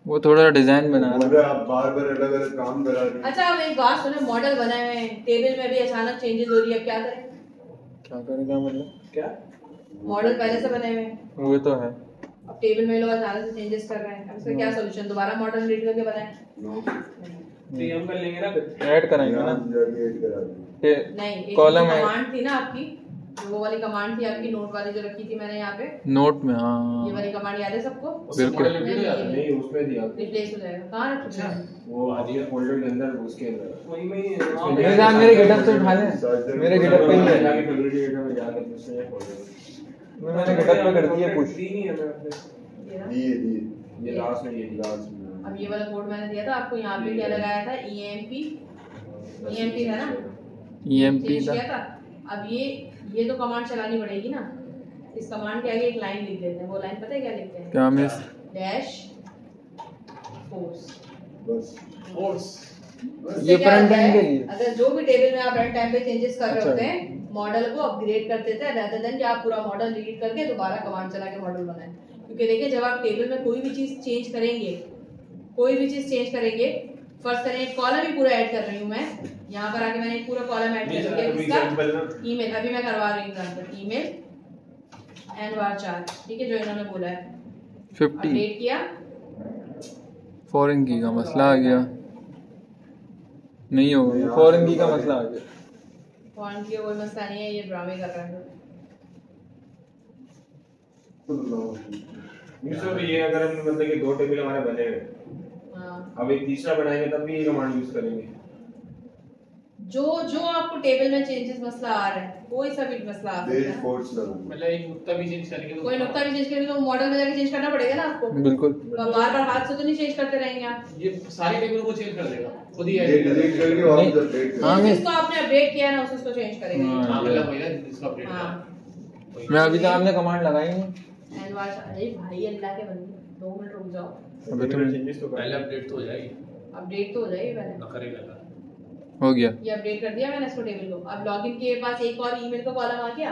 वो थोड़ा डिजाइन बना रहा है। आप बार-बार अलग-अलग काम करा रहे हैं। अच्छा अब एक बात सुनो, मॉडल बनाए हुए हैं, टेबल में भी अचानक चेंजेस हो रही है, क्या करें? क्या करेगा मतलब? क्या मॉडल पहले से बने हुए हैं, वो तो है। अब टेबल में लोग अचानक से चेंजेस कर रहे हैं, अब इसका क्या सॉल्यूशन? दोबारा मॉडल रीड करके बनाएं? तो हम कर लेंगे ना, ऐड कराएंगे ना ना नहीं, कॉलम है कमांड थी ना आपकी, वो वाली कमांड थी आपकी नोट वाली जो रखी थी मैंने यहाँ पे, नोट में। हाँ ये वाली कमांड याद है सबको? बिल्कुल। नहीं उसमें दिया रिप्लेस हो जाएगा। कहाँ रखी है? वो आ रही है फोल्डर के अंदर, उसके अंदर वही में मेरे गेटअप से उठा ले, मेरे गेटअप पे ही है। जाके फेब्रुअरी डेटा में जाके उससे फोल्डर मैंने गेटअप पे कर दिया पुश। नहीं है मैं अपने ये ये लास्ट में, ये लास्ट में। अब ये वाला कोड मैंने दिया था आपको, यहाँ पे क्या लगाया था? EMP था ना, EMP चेंज था। किया था। अब ये तो कमांड चलानी पड़ेगी ना, इस कमांड के आगे एक लाइन लिख देते हैं, वो लाइन पता है क्या लिखते हैं? क्या मिस? Dash force. फोर्स ये फ्रंट एंड के लिए। अगर जो भी टेबल में आप रन टाइम पे चेंजेस कर रहे अच्छा। होते हैं, मॉडल को अपग्रेड करते थे rather than कि आप पूरा मॉडल डिलीट करके दोबारा कमांड चला के मॉडल बनाएं। क्योंकि देखिए जब आप टेबल में कोई भी चीज चेंज करेंगे, फर्स्ट करें एक कॉलम ही पूरा ऐड कर रही हूँ मैं, यहाँ पर आके मैंने एक पूरा कॉलम ऐड कर दिया किसका? ईमेल। अभी मैं करवा रही हूँ एग्जांपल, ईमेल एंड varchar, ठीक है, जो इन्होंने बोला है 50 अपडेट किया। फॉरेन की का मसला आ गया, नहीं होगा फॉरेन की का मसला आ गया। फॉरेन की कोई मसला नहीं है, ये ड्रामे कर रहा है। ये अगर हम मतलब कि दो टेबल हमारे बने हुए, हाँ, अब एक तीसरा बनाएंगे तब भी ये कमांड यूज करेंगे। जो आपको टेबल में चेंजेस मसला आ रहा है, कोई सा भी मसला आ सकता है, मतलब एक नुक्ता भी चेंज करेंगे तो कोई नुक्ता भी चेंज करेंगे तो मॉडल में जाके चेंज करना पड़ेगा ना आपको। बिल्कुल। बार हाथ से तो नहीं चेंज करते रहेंगे आप। ये सारी टेबल को चेंज कर देगा खुद ही। हाँ जिसको आपने अपडेट किया है ना उसको चेंज करेगा। हाँ, मतलब वही ना जिसका अपडेट हाँ, मैं अभी तक आपने कमांड लगाई नहीं। एंड वाच, अरे भाई अल्लाह के बंदे 2 मिनट रुक जाओ, अबे तुम चेंजेस तो पहले अपडेट तो हो जाएगी, अपडेट तो हो जाएगी पहले। ना करेगा हो गया। ये अपडेट कर दिया मैंने इसको टेबल को। अब लॉगिन के पास एक और ईमेल का कॉलम आ गया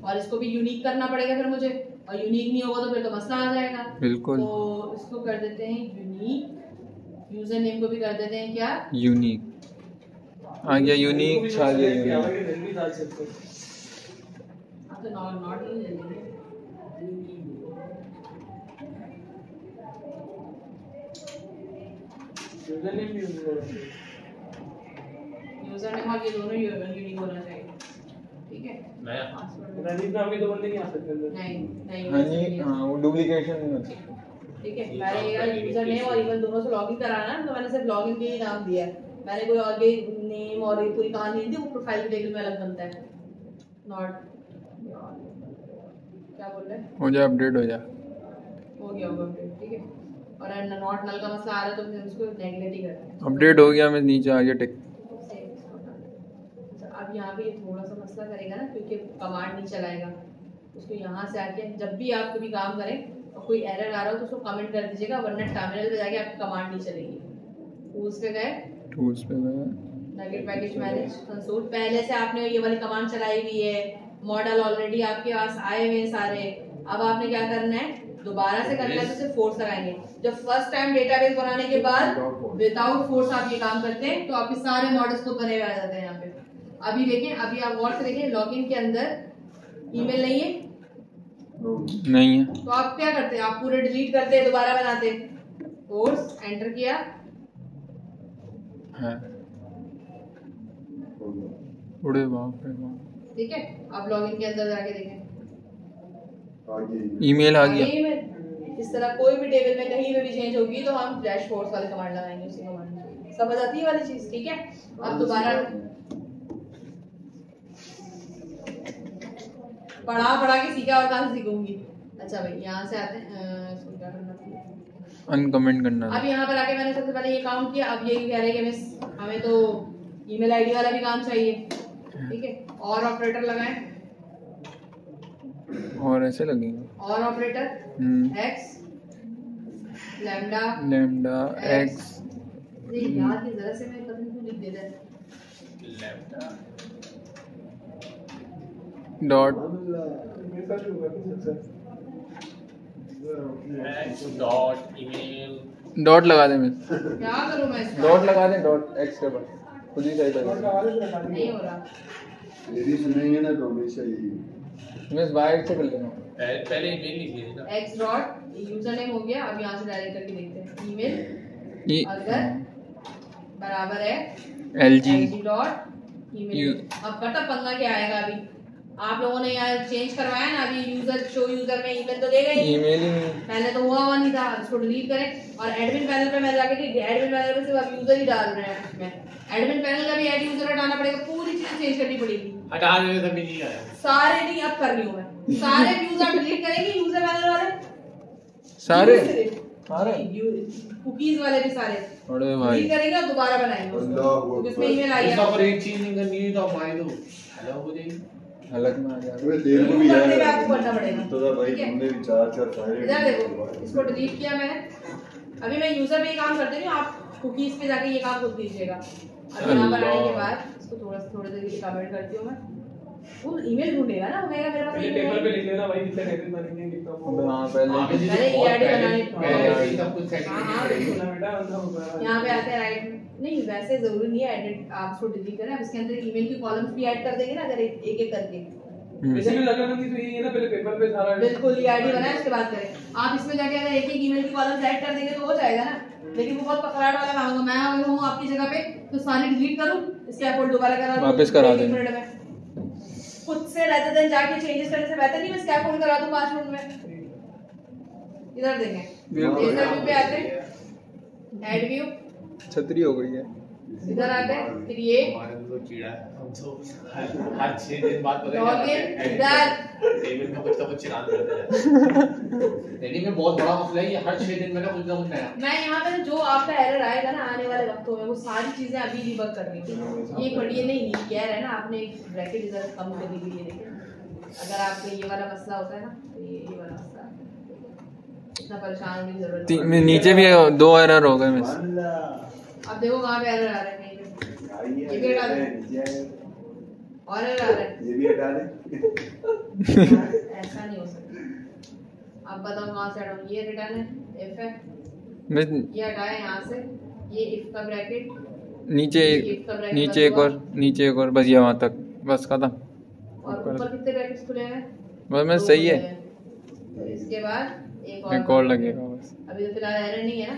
और इसको भी यूनिक करना पड़ेगा फिर मुझे, और यूनिक नहीं होगा तो फिर तो मसला आ जाएगा। बिल्कुल। तो इसको कर देते हैं यूनिक, यूजर नेम को भी कर देते हैं क्या? यूनिक आ गया, यूनिक छा गया यूनिक। अब तो नॉट ही ले लेंगे। यूजर नेम भी यूज करो, यूजर नेम और ये दोनों यूनिक होना चाहिए, ठीक है। नया पासवर्ड रणदीप नाम के दो बंदे नहीं आ सकते अंदर। नहीं हाँ जी, हाँ वो डुप्लीकेशन नहीं होती। ठीक है। मैंने यार यूजर नेम और ईमेल दोनों से लॉगिन कराना है, तो मैंने सिर्फ लॉगिन के ही नाम दिया है, मैंने कोई आगे नेम और ये पूरी कहानी नहीं दी, वो प्रोफाइल के टेबल में अलग बनता है। नॉट क्या बोल रहे हैं? हो जा अपडेट हो जा। हो गया होगा अपडेट, ठीक है। और नॉट नल का मसला आ रहा है तो फिर उसको नेगलेक्ट ही करते हैं। अपडेट हो गया, मैं नीचे आ गया टिक। अब यहाँ पे थोड़ा सा मसला करेगा ना, क्योंकि कमांड नहीं चलाएगा, उसको यहाँ से आके जब भी आप कभी काम करें और कोई एरर आ रहा हो तो उसको कमेंट कर दीजिएगा, वरना टर्मिनल पे जाके आपकी कमांड नहीं चलेगी। टूल्स पे गए, टूल्स पे गए, नगेट पैकेज मैनेज कंसोल, पहले से आपने ये वाली कमांड चलाई हुई है, मॉडल ऑलरेडी आपके पास आए हुए हैं सारे। अब आपने क्या करना है, दोबारा से करना है तो सिर्फ फोर्स लगाएंगे। जब फर्स्ट टाइम डेटाबेस बनाने के बाद विदाउट फोर्स आप ये काम करते हैं तो आपके सारे मॉडल्स को बने हुए आ जाते हैं यहाँ पे। अभी देखें, अभी आप गौर से देखें, लॉगिन के अंदर ईमेल नहीं है, नहीं है तो आप क्या करते हैं? आप पूरे डिलीट करते हैं, दोबारा बनाते हैं। फोर्स एंटर किया है, उड़े बाप रे बाप। ठीक है। अब लॉगिन के अंदर जाके देखें, ईमेल आ गया। ईमेल इस तरह कोई भी टेबल में कहीं पे भी चेंज होगी तो हम डैश फोर्स वाले कमांड लगाएंगे, उसी कमांड समझ आती है वाली चीज, ठीक है। अब दोबारा पढ़ा के सीखा और कहाँ से सीखूंगी। अच्छा भाई यहाँ से आते हैं, इसको क्या करना था? अनकमेंट करना। अब यहाँ पर आके मैंने सबसे पहले ये काउंट किया। अब ये कह रहे हैं कि हमें तो ईमेल आईडी वाला भी काम चाहिए, ठीक है। और ऑपरेटर लगाएं, और ऐसे लगेंगे, और ऑपरेटर एक्स लैम्डा एक्स। याद की जरा से मैं पता नहीं क्यों लिख देता है lambda dot dot email dot लगा दे मैं क्या करूँ मैं इसका? डॉट लगा दे डॉट एक्स के बाद खुद ही सही लगा नहीं हो रहा। यदि सुनेंगे ना तो हमेशा यही मैं वाई से कर लेना पहले ईमेल लिख लीजिए ना। x डॉट यूजर नेम हो गया। अब यहाँ से डायरेक्ट करके देखते हैं ईमेल ये अगर बराबर है LG LG डॉट ईमेल। अब पता पंगा क्या आएगा अभी? आप लोगों ने यहाँ चेंज करवाया ना, अभी यूजर शो यूजर में ईमेल तो देगा ही। ईमेल ही नहीं पहले तो हुआ नहीं था, इसको डिलीट करें और एडमिन पैनल पे मैं जाके एडमिन पैनल पे सिर्फ अब यूजर ही डाल रहे हैं उसमें। एडमिन पैनल का भी ऐड यूजर हटाना पड़ेगा, पूरी चीज चेंज करनी पड़ेगी। हटा देने से भी नहीं आया। सारे नहीं, अब कर रही हूँ मैं। सारे व्यूज आप डिलीट करेंगे यूजर पैनल वाले सारे सारे कुकीज वाले भी सारे अरे भाई डिलीट करेंगे और दोबारा बनाएंगे उसको, अल्लाह क्योंकि उसमें ईमेल आई उसका है। पर एक चीज नहीं करनी है तो हमारे तो हेलो हो जाएगी। अलग में आ जा तुम्हें तेरे को भी करने याद में आपको करना पड़ेगा। तो था भाई ठीक है? तुमने भी चार फाइल इधर देखो, इसको डिलीट किया मैंने। अभी मैं यूजर पे ये काम करते नहीं, आप कुकीज पे जाके ये काम खुद कीजिएगा। अब यहाँ पर आने के बाद इसको थोड़ा देर के लिए कमेंट करती हूँ मैं। वो ईमेल ढूंढेगा ना, मेरा मेरे पास पहले email पेपर पे है। लिख लेना भाई, कितने रेफरेंस बनेंगे कितना अबे हाँ पहले पहले ये आईडी बनानी पहले सब कुछ सेट हाँ, हाँ, करना बिल्कुल। बेटा अंदर यहाँ पे आते हैं राइट में। नहीं वैसे जरूरी नहीं है एडिट, आप इसको डिलीट करें। अब इसके अंदर ईमेल की कॉलम्स भी ऐड कर देंगे ना, अगर एक एक करके। वैसे भी लगना नहीं तो ये ना पहले पेपर पे सारा बिल्कुल ये आईडी बनाए, उसके बाद करें। आप इसमें जाके अगर एक एक ईमेल की कॉलम्स ऐड कर देंगे तो हो जाएगा ना, लेकिन वो बहुत पकड़ाट वाला काम होगा। मैं अगर हूँ आपकी जगह पे तो सारी डिलीट करूँ, स्कैफोल्ड दोबारा करा दूँ, वापस करा एक देना। मिनट में। खुद से रहते दिन जाके चेंजेस करने से बेहतर नहीं मैं स्कैफोल्ड करा दूँ 5 मिनट में। इधर देखें, लेजर व्यू पे आते हैं, ऐड व्यू, छतरी हो गई है इधर आते हैं, फिर ये हमारे तो कीड़ा है, हम तो हर 6 दिन बाद पता लॉगिन इधर। टेबल में कुछ ना कुछ चलान करते हैं। टेली में बहुत बड़ा मसला है ये, हर 6 दिन में ना कुछ नया। मैं यहाँ पे जो आपका एरर आएगा ना आने वाले वक्तों में, वो सारी चीजें अभी डिबग कर रही हूँ। ये बढ़िया नहीं कह रहा है ना आपने, एक ब्रैकेट इधर कम करने के लिए देखिए। अगर आपको ये वाला मसला होता है ना, तो ये वाला मसला इतना परेशान होने की जरूरत नहीं। में नीचे भी 2 एरर हो गए मिस अब देखो कहाँ पे एरर आ रहे हैं। ये भी हटा दें और एरर आ रहा है, ये भी हटा दे ऐसा नहीं हो सकता। अब बताओ कहाँ से हटाऊं? ये रिटर्न है, इफ है, मैं ये हटाया यहाँ से, ये इफ का ब्रैकेट, नीचे नीचे एक और नीचे एक और, बस ये वहाँ तक, बस खत्म। और ऊपर कितने ब्रैकेट्स खुले हैं? बस मैं 2 सही है, खुले हैं। तो इसके बाद एक और लगेगा बस। अभी तो फिलहाल एरर नहीं है ना।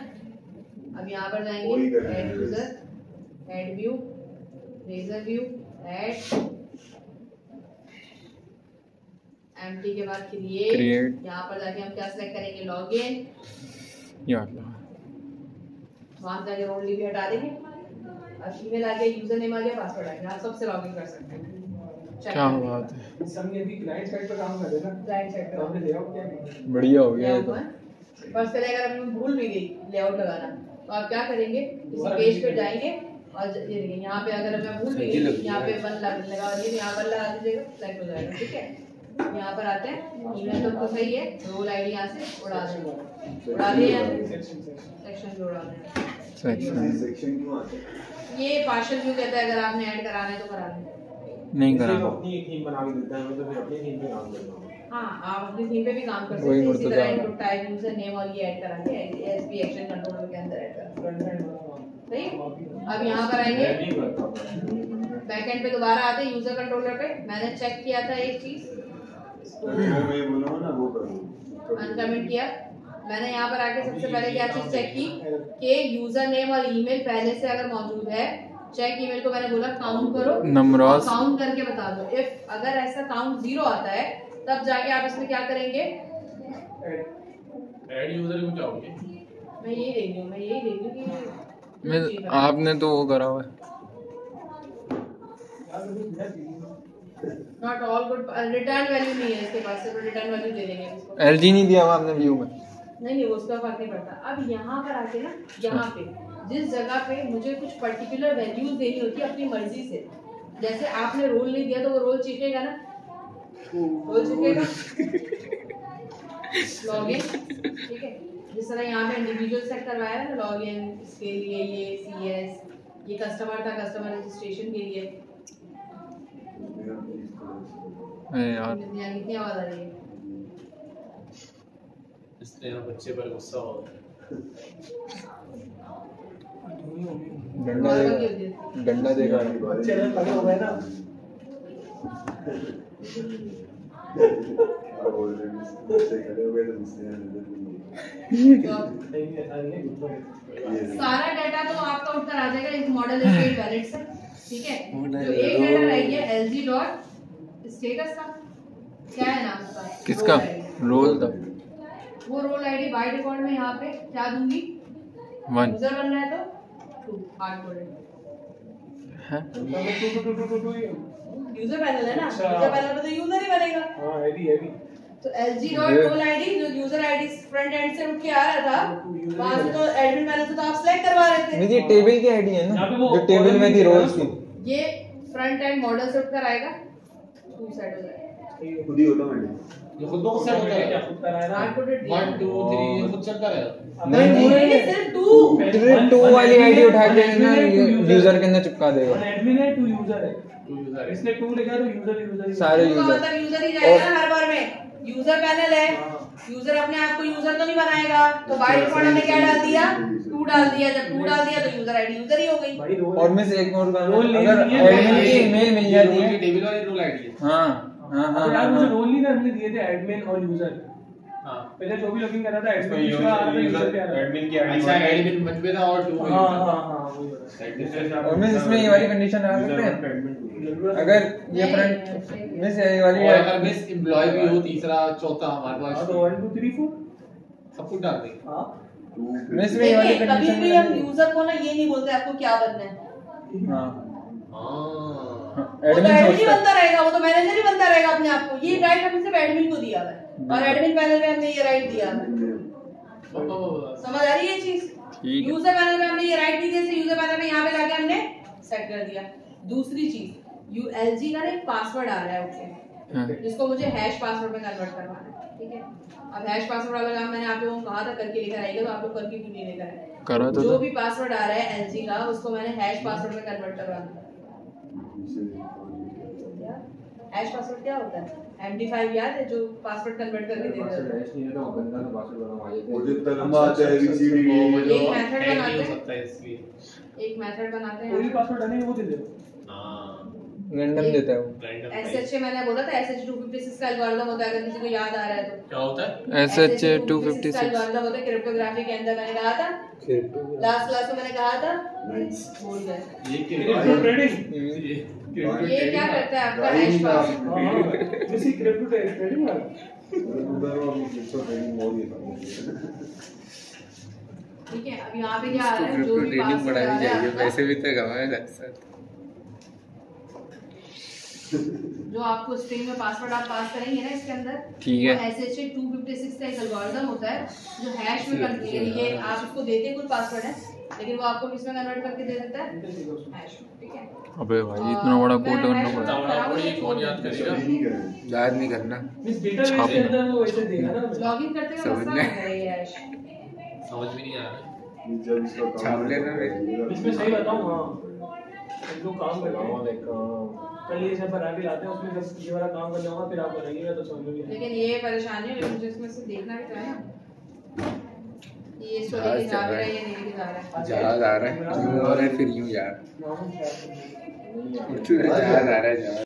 अब यहाँ पर वही जाएंगे, करना है। Add user, add view, razor view, add empty के बाद क्रिएट। Create। यहाँ पर जाके हम क्या सेलेक्ट करेंगे? लॉगिन। या अल्लाह, वहाँ से जाके रोल भी हटा देंगे। अब ईमेल आ गया, यूजर नेम आ गया, पासवर्ड आ गया, आप सबसे लॉगिन कर सकते हैं। Check क्या कर बात है, सबने अभी क्लाइंट साइड पर काम कर रहे हैं ना, क्लाइंट सेट तो हमने लेआउट क्या किया? बढ़िया हो गया ये लेआउट तो। में बस पहले अगर हम भूल भी गई लेआउट लगाना, तो आप क्या करेंगे? इस पेज पे जाएंगे और ये देखिए यहाँ पे अगर मैं भूल भी गई, यहाँ पे 1 लगा दिए, यहाँ पर लगा दीजिएगा, सेलेक्ट हो जाएगा। ठीक है, यहाँ पर आते हैं, ईमेल तो सही है, रोल आईडी यहाँ से उड़ा देंगे, उड़ा दिए यहाँ से, सेक्शन भी उड़ा देंगे। सेक्शन क्यों आते हैं? ये पार्शियल व्यू कहता है, अगर आपने ऐड कराना है तो करा लें। नहीं करा अपनी एक थीम बना के देता है, तो फिर अपनी थीम पे काम करना होगा। हाँ, आप अपनी थीम पे भी काम कर सकते वही हैं। इसी मुर्तजा तरह इनपुट टाइप, यूजर नेम और ये ऐड करा के एसपी एक्शन कंट्रोलर के अंदर ऐड करा। सही। अब यहाँ पर आएंगे, बैकएंड पे दोबारा आते हैं, यूजर कंट्रोलर पे मैंने चेक किया था एक चीज, मैं ये बोला हूँ ना वो करो। अनकमेंट किया मैंने। यहाँ पर आके सबसे पहले क्या चीज चेक की कि यूजर नेम और ईमेल पहले से अगर मौजूद है, चेक ईमेल को मैंने बोला काउंट करो, नंबरॉस काउंट करके बता दो। इफ अगर ऐसा काउंट 0 आता है, तब जाके आप इसमें क्या करेंगे? ऐड यूजर में क्या होगी? मैं यही देख रही हूँ, मैं यही देख रही हूँ कि मैं आपने तो वो करा हुआ है। Not all good, return value नहीं है इसके पास, सिर्फ रिटर्न वैल्यू दे देंगे इसको। LG नहीं दिया हुआ आपने व्यू में। नहीं वो उसका फर्क नहीं पड़ता। अब यहाँ पर आके ना, यहाँ पे जिस जगह पे मुझे कुछ पर्टिकुलर वैल्यूज देनी होती है अपनी मर्जी से, जैसे आपने रोल नहीं दिया तो वो रोल चीखेगा ना, रोल चीखेगा, लॉगिन। ठीक है, जिस तरह यहाँ पे इंडिविजुअल सेट करवाया है ना, लॉगिन इसके लिए, ये CS, ये कस्टमर था, कस्टमर रजिस्ट्रेशन के लिए। अरे यार कितनी आवाज आ रही है? इसलिए ना बच्चे पर गुस्सा हो डंडा देगा, डंडा देगा। चैनल खड़े हो गए ना बच्चे खड़े हो गए तो मुझसे सारा डाटा तो आपका उठकर आ जाएगा एक मॉडल स्टेट वैलिड से, ठीक है। जो एक डाटा रह गया LG डॉट स्टेटस का, क्या है नाम उसका? किसका? रोल था। वो रोल आईडी बाय डिफॉल्ट में यहाँ पे क्या दूंगी? 1 यूजर बन रहा है तो 2 हार्ड कोडेड है। यूजर पैनल है ना, यूजर पैनल में तो यूजर ही बनेगा। हाँ हैवी तो LG डॉट रोल आईडी जो यूजर आईडी फ्रंट एंड से उठ के आ रहा था, वहां से तो एडमिन पैनल से तो आप सिलेक्ट करवा रहे थे। नहीं, ये टेबल की आईडी है ना, जो टेबल में थी रोल्स की। ये फ्रंट एंड मॉडल से उठकर आएगा, 2 सेट हो जाएगा। खुद ही ऑटोमेटिक ये खुद को सेट होता है क्या खुद कराया ना? हार्ड कोडेड 1 2 3 ये खुद चलता रहेगा। नहीं सिर्फ 2 2 वाली आईडी उठा के ना यूजर के अंदर चिपका देगा। एडमिन है, 2 यूजर है। टू यूजर इसने 2 लिखा तो यूजर सारे तो यूजर। मतलब यूजर ही जाएगा ना हर बार में। यूजर पैनल है, यूजर अपने आप को यूजर तो नहीं बनाएगा, तो बाय डिफॉल्ट हमने क्या डाल दिया? 2 डाल दिया। जब 2 डाल दिया तो यूजर आईडी यूजर ही हो गई। भाई रोल और मैं से एक और रोल नहीं अगर दिए थे। एडमिन की ईमेल मिल जाती है। टेबल वाली रोल आईडी है। हाँ हाँ हाँ यार हाँ मुझे हाँ। रोल नहीं ना हमने दिए थे एडमिन और यूजर। हां पहले जो भी लॉगिन कर रहा था एडमिन का आ रहा था, यूजर पे आ रहा था। एडमिन की अच्छा एडमिन मत में था और 2 हाँ वही हो रहा है। और मैं इसमें ये वाली कंडीशन लगा सकते हैं अगर ये फ्रंट मिस ये वाली और अगर मिस एम्प्लॉय भी हो तीसरा चौथा हमारे हाँ पास तो 1 2 3 4 सब कुछ डाल देंगे। हाँ मिस में ये वाली देखिए कभी कंडीशन भी हम यूजर को ना ये नहीं बोलते आपको क्या बनना है। हाँ हां वो तो एडमिन एडमिन सोचता है। बनता रहेगा, वो तो मैनेजर ही बनता रहेगा अपने आप को। ये राइट हमने सिर्फ एडमिन को दिया हुआ है और एडमिन पैनल में हमने ये राइट दिया हुआ है। समझ आ रही है ये चीज? ठीक है। यूजर पैनल में हमने ये राइट दी, जैसे यूजर पैनल में यहाँ पे लाके हमने सेट कर दिया। दूसरी चीज LG का ना एक पासवर्ड आ रहा है ओके, हाँ। जिसको मुझे हैश पासवर्ड में कन्वर्ट करवाना है, ठीक है। अब हैश पासवर्ड वाला काम मैंने आप लोगों को कहा था करके लेकर आइएगा, तो आप लोग करके क्यों नहीं लेकर आए? करा तो जो था। भी पासवर्ड आ रहा है LG का उसको मैंने हैश पासवर्ड में कन्वर्ट करवाना है। हैश पासवर्ड क्या होता है? MD5 याद है जो पासवर्ड कन्वर्ट करके दे देता है। वो जो तरम आता है ABCD वो जो एक method नहीं बनाते हो हैं। सकता है इसलिए। एक मेथड बनाते हैं कोई भी यहाँ पे। पासवर्ड है नहीं वो दे दे। हां रैंडम देता है वो। रैंडम SHA मैंने बोला था SH256 का एल्गोरिथम होता है, अगर किसी को याद आ रहा है तो। क्या होता है? SHA का 256 एल्गोरिथम होता है क्रिप्टोग्राफी के अंदर, मैंने कहा था लास्ट क्लास में, मैंने कहा था भूल गए। ये क्रिप्टो ट्रेडिंग ये क्या करता है आपका हैश पासवर्ड? हाँ किसी क्रिप्टो ट्रेडिंग वाला। ठीक है, अब यहाँ पे क्या आ रहा है? जो भी पासवर्ड आ रहा है आपका, भी तो कमाएगा सर। जो आपको स्ट्रिंग में पासवर्ड आप पास करेंगे ना इसके अंदर, ठीक है। वो SHA 256 का एक एल्गोरिथम होता है जो हैश में करती है। ये आप उसको देते कुछ पासवर्ड है, लेकिन वो आपको किसमें कन्वर्ट करके दे देता है? हैश में, ठीक है। अबे भाई इतना बड़ा कोड करना पड़ा। इतना बड़ा कोड ये कौन याद करेगा? याद नहीं करना। इस डेटाबेस के अंदर वो ऐसे देगा ना। लॉगिन करते हुए मसला समझने। होता है ये हैश। समझ में नहीं आ रहा। जब इसका छाप लेना रे। इसमें सही बताऊं हाँ हम लोग काम करते हैं कल ये सब बना के लाते हैं, उसमें जब ये वाला काम करना होगा फिर आप बनाइएगा तो समझ में भी आएगा। लेकिन ये परेशानी है, लेकिन मुझे इसमें से देखना भी तो है ना। ये इसको लेके जा भी रहा है, ये नहीं लेके जा रहा है। जहाज आ रहा है, यूं हो रहा है फिर यूं यार। नाम क्या है? जहाज आ रहा है जहाज।